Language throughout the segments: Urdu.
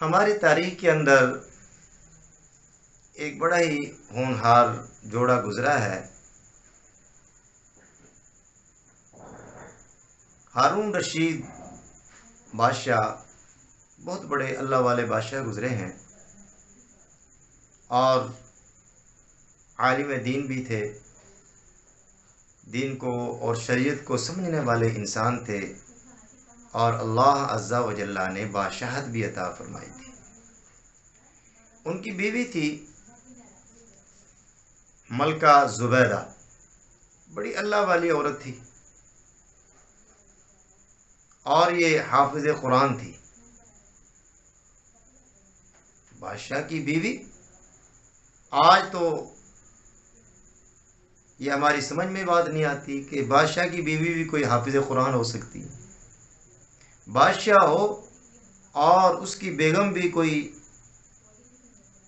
ہماری تاریخ کے اندر ایک بڑا ہی ہونہار جوڑا گزرا ہے۔ ہارون رشید بادشاہ بہت بڑے اللہ والے بادشاہ گزرے ہیں اور عالم دین بھی تھے، دین کو اور شریعت کو سمجھنے والے انسان تھے، اور اللہ عز و جل نے بادشاہت بھی عطا فرمائی تھی۔ ان کی بیوی تھی ملکہ زبیدہ، بڑی اللہ والی عورت تھی، اور یہ حافظ قرآن تھی۔ بادشاہ کی بیوی، آج تو یہ ہماری سمجھ میں بات نہیں آتی کہ بادشاہ کی بیوی بھی کوئی حافظ قرآن ہو سکتی ہے۔ بادشاہ ہو اور اس کی بیگم بھی کوئی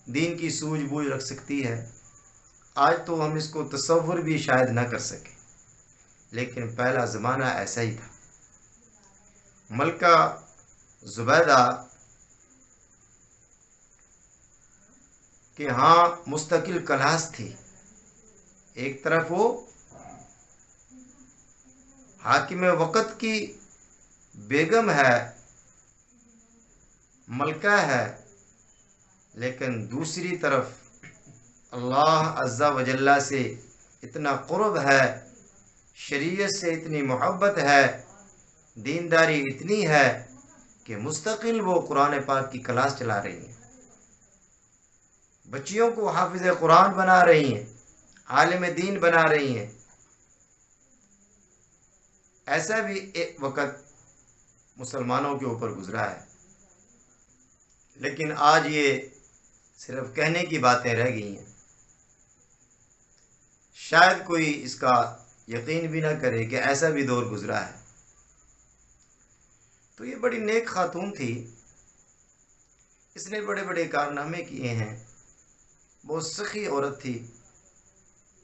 دین کی سوجھ بوجھ رکھ سکتی ہے، آج تو ہم اس کو تصور بھی شاید نہ کر سکیں، لیکن پہلا زمانہ ایسا ہی تھا۔ ملکہ زبیدہ کہ ہاں مستقل کلاس تھی، ایک طرف وہ حاکم وقت کی بیگم ہے، ملکہ ہے، لیکن دوسری طرف اللہ عز و جل سے اتنا قرب ہے، شریعت سے اتنی محبت ہے، دینداری اتنی ہے کہ مستقل وہ قرآن پاک کی کلاس چلا رہی ہیں، بچیوں کو حافظ قرآن بنا رہی ہیں، عالم دین بنا رہی ہیں۔ ایسا بھی ایک وقت مسلمانوں کے اوپر گزرا ہے، لیکن آج یہ صرف کہنے کی باتیں رہ گئی ہیں، شاید کوئی اس کا یقین بھی نہ کرے کہ ایسا بھی دور گزرا ہے۔ تو یہ بڑی نیک خاتون تھی، اس نے بڑے بڑے کارنامے کیے ہیں، بہت سخی عورت تھی،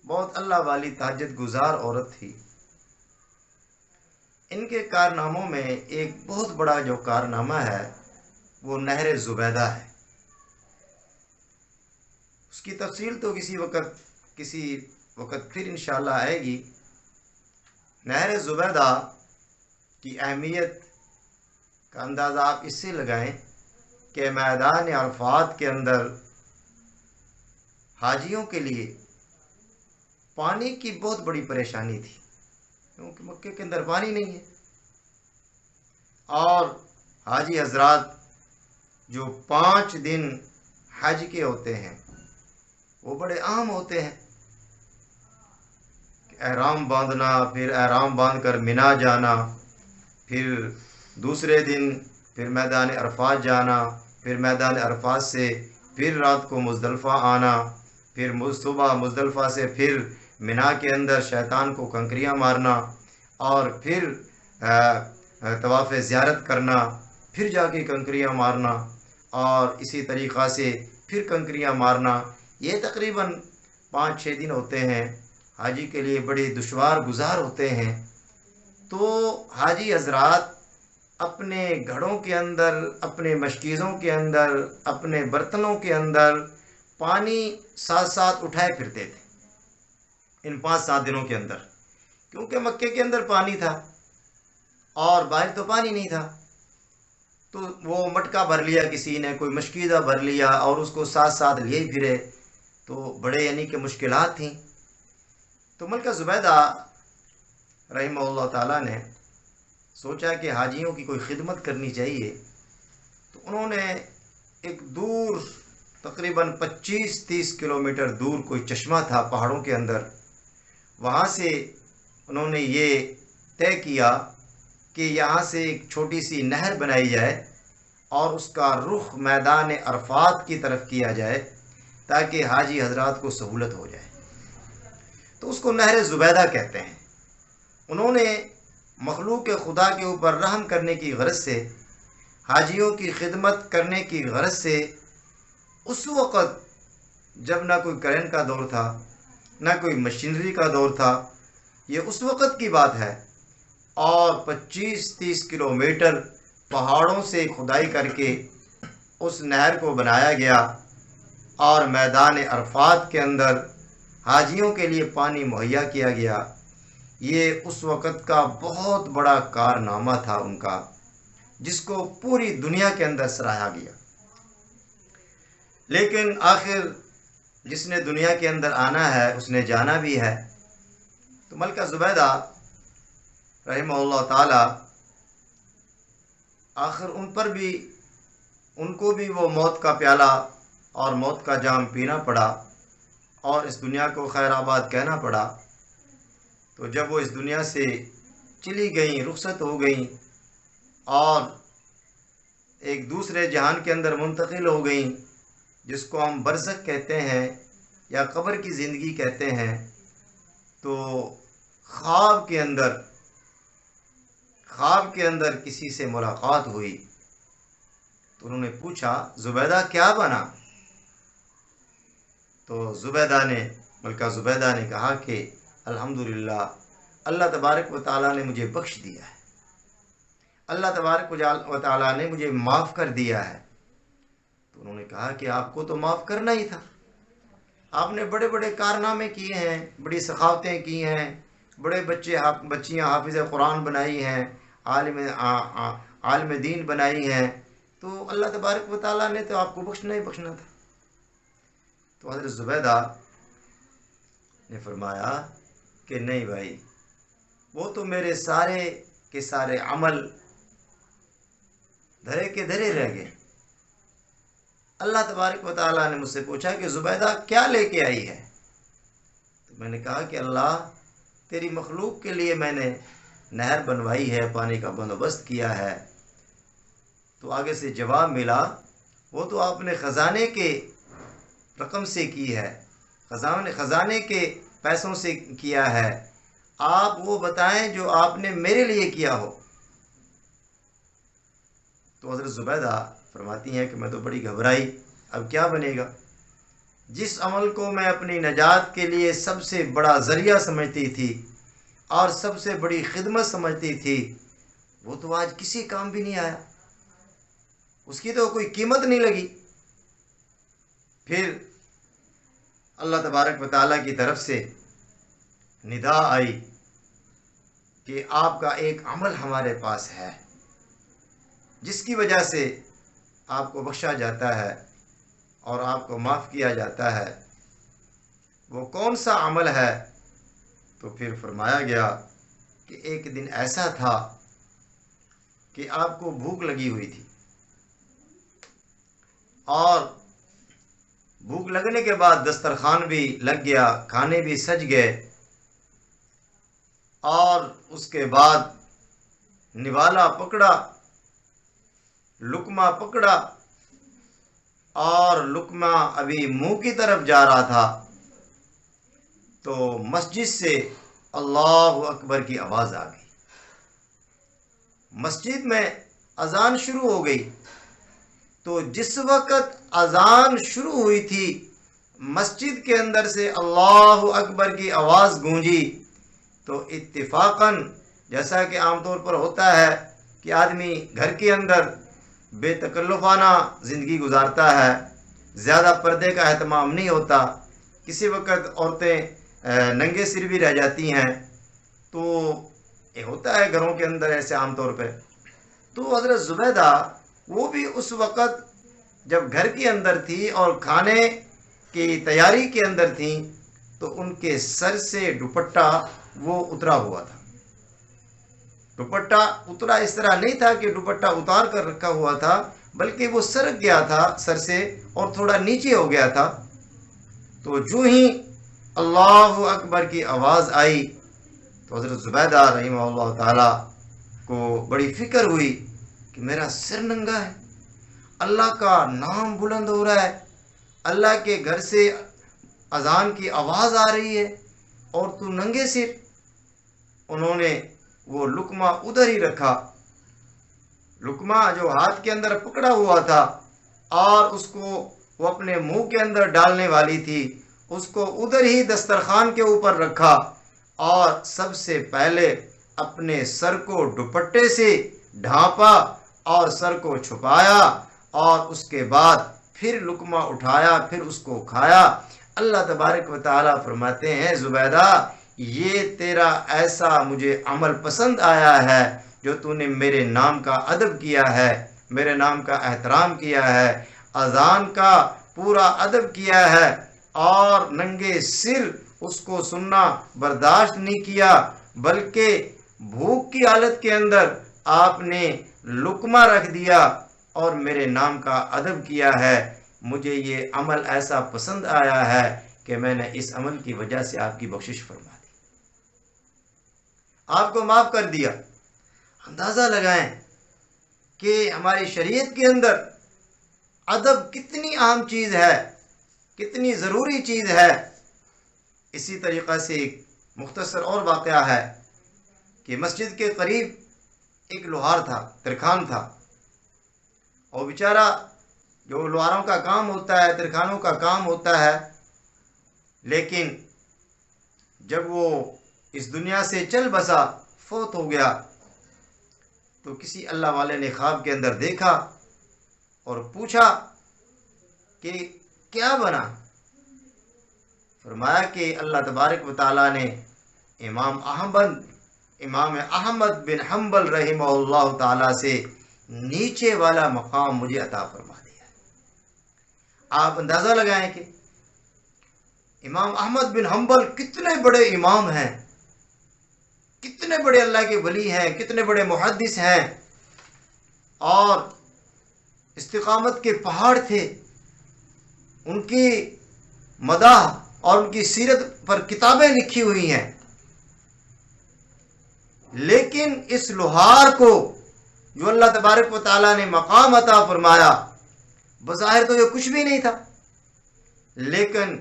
بہت اللہ والی تہجد گزار عورت تھی۔ ان کے کارناموں میں ایک بہت بڑا جو کارنامہ ہے وہ نہر زبیدہ ہے۔ اس کی تفصیل تو کسی وقت پھر انشاءاللہ آئے گی۔ نہر زبیدہ کی اہمیت کا اندازہ آپ اس سے لگائیں کہ میدان عرفات کے اندر حاجیوں کے لیے پانی کی بہت بڑی پریشانی تھی، کیونکہ مکے کے اندر پانی نہیں ہے، اور حاجی حضرات جو 5 دن حج کے ہوتے ہیں وہ بڑے اہم ہوتے ہیں، احرام باندھنا، پھر احرام باندھ کر مینا جانا، پھر دوسرے دن پھر میدان عرفات جانا، پھر میدان عرفات سے پھر رات کو مزدلفہ آنا، پھر صبح مزدلفہ سے پھر مینا کے اندر شیطان کو کنکریاں مارنا، اور پھر طواف زیارت کرنا، پھر جا کے کنکریاں مارنا، اور اسی طریقہ سے پھر کنکریاں مارنا۔ یہ تقریباً 5-6 دن ہوتے ہیں، حاجی کے لیے بڑے دشوار گزار ہوتے ہیں۔ تو حاجی حضرات اپنے گھڑوں کے اندر، اپنے مشکیزوں کے اندر، اپنے برتنوں کے اندر پانی ساتھ ساتھ اٹھائے پھرتے تھے ان 5-7 دنوں کے اندر، کیونکہ مکے کے اندر پانی تھا اور باہر تو پانی نہیں تھا۔ تو وہ مٹکا بھر لیا کسی نے، کوئی مشکیزہ بھر لیا اور اس کو ساتھ ساتھ لیے پھرے، تو بڑے یعنی کہ مشکلات تھیں۔ تو ملکہ زبیدہ رحمہ اللہ تعالیٰ نے سوچا کہ حاجیوں کی کوئی خدمت کرنی چاہیے، تو انہوں نے ایک دور تقریباً 25-30 کلومیٹر دور کوئی چشمہ تھا پہاڑوں کے اندر، وہاں سے انہوں نے یہ طے کیا کہ یہاں سے ایک چھوٹی سی نہر بنائی جائے اور اس کا رخ میدان عرفات کی طرف کیا جائے تاکہ حاجی حضرات کو سہولت ہو جائے۔ تو اس کو نہر زبیدہ کہتے ہیں۔ انہوں نے مخلوق خدا کے اوپر رحم کرنے کی غرض سے، حاجیوں کی خدمت کرنے کی غرض سے، اس وقت جب نہ کوئی کرنٹ کا دور تھا، نہ کوئی مشینری کا دور تھا، یہ اس وقت کی بات ہے، اور 25-30 کلومیٹر پہاڑوں سے کھدائی کر کے اس نہر کو بنایا گیا اور میدان عرفات کے اندر حاجیوں کے لیے پانی مہیا کیا گیا۔ یہ اس وقت کا بہت بڑا کارنامہ تھا ان کا، جس کو پوری دنیا کے اندر سراہا گیا۔ لیکن آخر جس نے دنیا کے اندر آنا ہے اس نے جانا بھی ہے۔ تو ملکہ زبیدہ رحمہ اللہ تعالی، آخر ان کو بھی وہ موت کا پیالہ اور موت کا جام پینا پڑا اور اس دنیا کو خیر آباد کہنا پڑا۔ تو جب وہ اس دنیا سے چلی گئیں، رخصت ہو گئیں اور ایک دوسرے جہان کے اندر منتقل ہو گئیں، جس کو ہم برزخ کہتے ہیں یا قبر کی زندگی کہتے ہیں، تو خواب کے اندر کسی سے ملاقات ہوئی۔ تو انہوں نے پوچھا، زبیدہ کیا بنا؟ تو ملکہ زبیدہ نے کہا کہ الحمدللہ اللہ تبارک و تعالیٰ نے مجھے بخش دیا ہے، اللہ تبارک و تعالیٰ نے مجھے معاف کر دیا ہے۔ تو انہوں نے کہا کہ آپ کو تو معاف کرنا ہی تھا، آپ نے بڑے بڑے کارنامے کیے ہیں، بڑی سخاوتیں کی ہیں، بڑے بچیاں حافظ قرآن بنائی ہیں، عالم دین بنائی ہیں، تو اللہ تبارک و تعالیٰ نے تو آپ کو بخشنا ہی بخشنا تھا۔ تو حضرت زبیدہ نے فرمایا کہ نہیں بھائی، وہ تو میرے سارے کے سارے عمل دھرے کے دھرے رہ گئے۔ اللہ تبارک و تعالیٰ نے مجھ سے پوچھا کہ زبیدہ کیا لے کے آئی ہے؟ تو میں نے کہا کہ اللہ تیری مخلوق کے لیے میں نے نہر بنوائی ہے، پانی کا بندوبست کیا ہے۔ تو آگے سے جواب ملا، وہ تو آپ نے خزانے کے رقم سے کی ہے، خزانے کے پیسوں سے کیا ہے، آپ وہ بتائیں جو آپ نے میرے لیے کیا ہو۔ تو حضرت زبیدہ فرماتی ہیں کہ میں تو بڑی گھبرائی، اب کیا بنے گا؟ جس عمل کو میں اپنی نجات کے لیے سب سے بڑا ذریعہ سمجھتی تھی اور سب سے بڑی خدمت سمجھتی تھی، وہ تو آج کسی کام بھی نہیں آیا، اس کی تو کوئی قیمت نہیں لگی۔ پھر اللہ تبارک و تعالیٰ کی طرف سے ندا آئی کہ آپ کا ایک عمل ہمارے پاس ہے جس کی وجہ سے آپ کو بخشا جاتا ہے اور آپ کو معاف کیا جاتا ہے۔ وہ کون سا عمل ہے؟ تو پھر فرمایا گیا کہ ایک دن ایسا تھا کہ آپ کو بھوک لگی ہوئی تھی، اور بھوک لگنے کے بعد دسترخوان بھی لگ گیا، کھانے بھی سج گئے، اور اس کے بعد نوالا پکڑا، لقمہ پکڑا، اور لقمہ ابھی منہ کی طرف جا رہا تھا تو مسجد سے اللہ اکبر کی آواز آ گئی۔ مسجد میں اذان شروع ہو گئی۔ تو جس وقت اذان شروع ہوئی تھی، مسجد کے اندر سے اللہ اکبر کی آواز گونجی، تو اتفاقاً جیسا کہ عام طور پر ہوتا ہے کہ آدمی گھر کے اندر بے تکلفانہ زندگی گزارتا ہے، زیادہ پردے کا اہتمام نہیں ہوتا، کسی وقت عورتیں ننگے سر بھی رہ جاتی ہیں، تو یہ ہوتا ہے گھروں کے اندر ایسے عام طور پہ۔ تو حضرت زبیدہ وہ بھی اس وقت جب گھر کے اندر تھی اور کھانے کی تیاری کے اندر تھیں، تو ان کے سر سے دوپٹہ وہ اترا ہوا تھا۔ دوپٹہ اترا اس طرح نہیں تھا کہ دوپٹہ اتار کر رکھا ہوا تھا، بلکہ وہ سرک گیا تھا سر سے اور تھوڑا نیچے ہو گیا تھا۔ تو جو ہی اللہ اکبر کی آواز آئی تو حضرت زبیدہ رحمہ اللہ تعالی کو بڑی فکر ہوئی کہ میرا سر ننگا ہے، اللہ کا نام بلند ہو رہا ہے، اللہ کے گھر سے اذان کی آواز آ رہی ہے اور تو ننگے سر۔ انہوں نے وہ لقمہ ادھر ہی رکھا، لقمہ جو ہاتھ کے اندر پکڑا ہوا تھا اور اس کو وہ اپنے منہ کے اندر ڈالنے والی تھی، اس کو ادھر ہی دسترخوان کے اوپر رکھا، اور سب سے پہلے اپنے سر کو دوپٹے سے ڈھانپا اور سر کو چھپایا اور اس کے بعد پھر لقمہ اٹھایا، پھر اس کو کھایا۔ اللہ تبارک و تعالیٰ فرماتے ہیں زبیدہ یہ تیرا ایسا مجھے عمل پسند آیا ہے جو تو نے میرے نام کا ادب کیا ہے، میرے نام کا احترام کیا ہے، اذان کا پورا ادب کیا ہے، اور ننگے سر اس کو سننا برداشت نہیں کیا، بلکہ بھوک کی حالت کے اندر آپ نے لقمہ رکھ دیا اور میرے نام کا ادب کیا ہے۔ مجھے یہ عمل ایسا پسند آیا ہے کہ میں نے اس عمل کی وجہ سے آپ کی بخشش فرما دی، آپ کو معاف کر دیا۔ اندازہ لگائیں کہ ہماری شریعت کے اندر ادب کتنی اہم چیز ہے، کتنی ضروری چیز ہے۔ اسی طریقہ سے ایک مختصر اور واقعہ ہے کہ مسجد کے قریب ایک لوہار تھا، ترکھان تھا، اور بیچارہ جو لوہاروں کا کام ہوتا ہے، ترکھانوں کا کام ہوتا ہے، لیکن جب وہ اس دنیا سے چل بسا، فوت ہو گیا، تو کسی اللہ والے نے خواب کے اندر دیکھا اور پوچھا کہ کیا بنا؟ فرمایا کہ اللہ تبارک و تعالیٰ نے امام احمد بن حنبل رحمہ اللہ تعالیٰ سے نیچے والا مقام مجھے عطا فرما دیا۔ آپ اندازہ لگائیں کہ امام احمد بن حنبل کتنے بڑے امام ہیں، کتنے بڑے اللہ کے ولی ہیں، کتنے بڑے محدث ہیں، اور استقامت کے پہاڑ تھے۔ ان کی مداح اور ان کی سیرت پر کتابیں لکھی ہوئی ہیں، لیکن اس لوہار کو جو اللہ تبارک و تعالیٰ نے مقام عطا فرمایا، بظاہر تو یہ کچھ بھی نہیں تھا، لیکن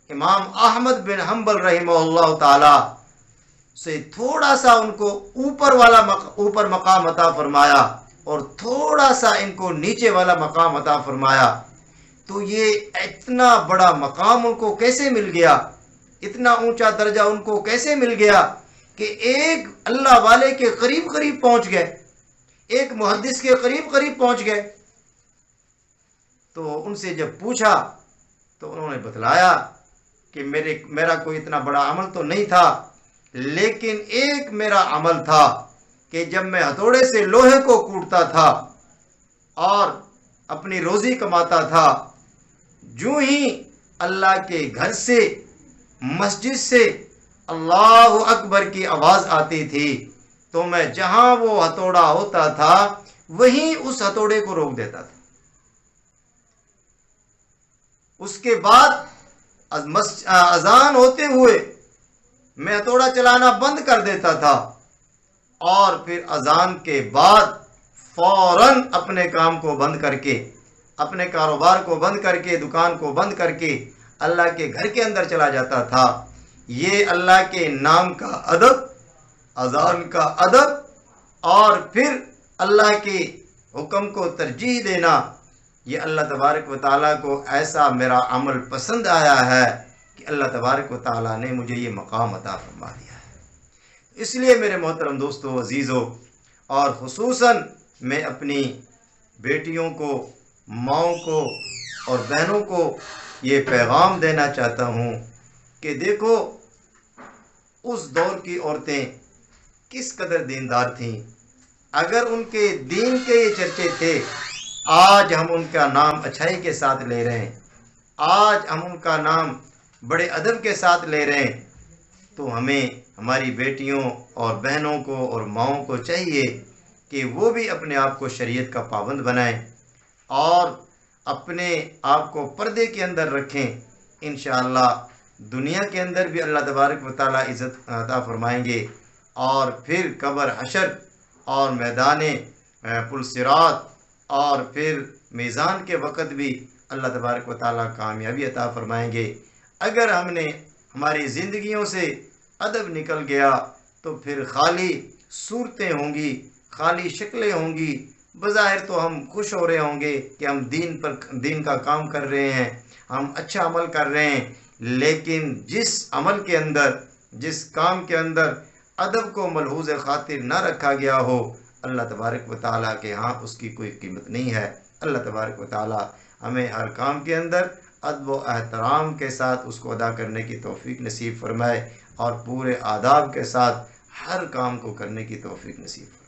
امام احمد بن حنبل رحمہ اللہ تعالی سے تھوڑا سا ان کو اوپر مقام عطا فرمایا اور تھوڑا سا ان کو نیچے والا مقام عطا فرمایا۔ تو یہ اتنا بڑا مقام ان کو کیسے مل گیا، اتنا اونچا درجہ ان کو کیسے مل گیا کہ ایک اللہ والے کے قریب قریب پہنچ گئے، ایک محدث کے قریب قریب پہنچ گئے۔ تو ان سے جب پوچھا تو انہوں نے بتلایا کہ میرا کوئی اتنا بڑا عمل تو نہیں تھا، لیکن ایک میرا عمل تھا کہ جب میں ہتھوڑے سے لوہے کو کوٹتا تھا اور اپنی روزی کماتا تھا، جو ہی اللہ کے گھر سے، مسجد سے اللہ اکبر کی آواز آتی تھی تو میں جہاں وہ ہتھوڑا ہوتا تھا وہیں اس ہتھوڑے کو روک دیتا تھا۔ اس کے بعد اذان ہوتے ہوئے میں ہتھوڑا چلانا بند کر دیتا تھا، اور پھر اذان کے بعد فوراً اپنے کام کو بند کر کے، اپنے کاروبار کو بند کر کے، دکان کو بند کر کے اللہ کے گھر کے اندر چلا جاتا تھا۔ یہ اللہ کے نام کا ادب، اذان کا ادب، اور پھر اللہ کے حکم کو ترجیح دینا، یہ اللہ تبارک و تعالیٰ کو ایسا میرا عمل پسند آیا ہے کہ اللہ تبارک و تعالیٰ نے مجھے یہ مقام عطا فرما دیا ہے۔ اس لیے میرے محترم دوستو، عزیزو، اور خصوصاً میں اپنی بیٹیوں کو، ماؤں کو اور بہنوں کو یہ پیغام دینا چاہتا ہوں کہ دیکھو اس دور کی عورتیں کس قدر دیندار تھیں۔ اگر ان کے دین کے یہ چرچے تھے، آج ہم ان کا نام اچھائی کے ساتھ لے رہے ہیں، آج ہم ان کا نام بڑے ادب کے ساتھ لے رہے ہیں، تو ہمیں ہماری بیٹیوں اور بہنوں کو اور ماؤں کو چاہیے کہ وہ بھی اپنے آپ کو شریعت کا پابند بنائیں اور اپنے آپ کو پردے کے اندر رکھیں۔ انشاءاللہ دنیا کے اندر بھی اللہ تبارک و تعالیٰ عزت عطا فرمائیں گے، اور پھر قبر حشر اور میدان پل صراط اور پھر میزان کے وقت بھی اللہ تبارک و تعالیٰ کامیابی عطا فرمائیں گے۔ اگر ہم نے ہماری زندگیوں سے ادب نکل گیا تو پھر خالی صورتیں ہوں گی، خالی شکلیں ہوں گی، بظاہر تو ہم خوش ہو رہے ہوں گے کہ ہم دین کا کام کر رہے ہیں، ہم اچھا عمل کر رہے ہیں، لیکن جس عمل کے اندر، جس کام کے اندر ادب کو ملحوظ خاطر نہ رکھا گیا ہو، اللہ تبارک و تعالیٰ کے ہاں اس کی کوئی قیمت نہیں ہے۔ اللہ تبارک و تعالی ہمیں ہر کام کے اندر ادب و احترام کے ساتھ اس کو ادا کرنے کی توفیق نصیب فرمائے، اور پورے آداب کے ساتھ ہر کام کو کرنے کی توفیق نصیب فرمائے۔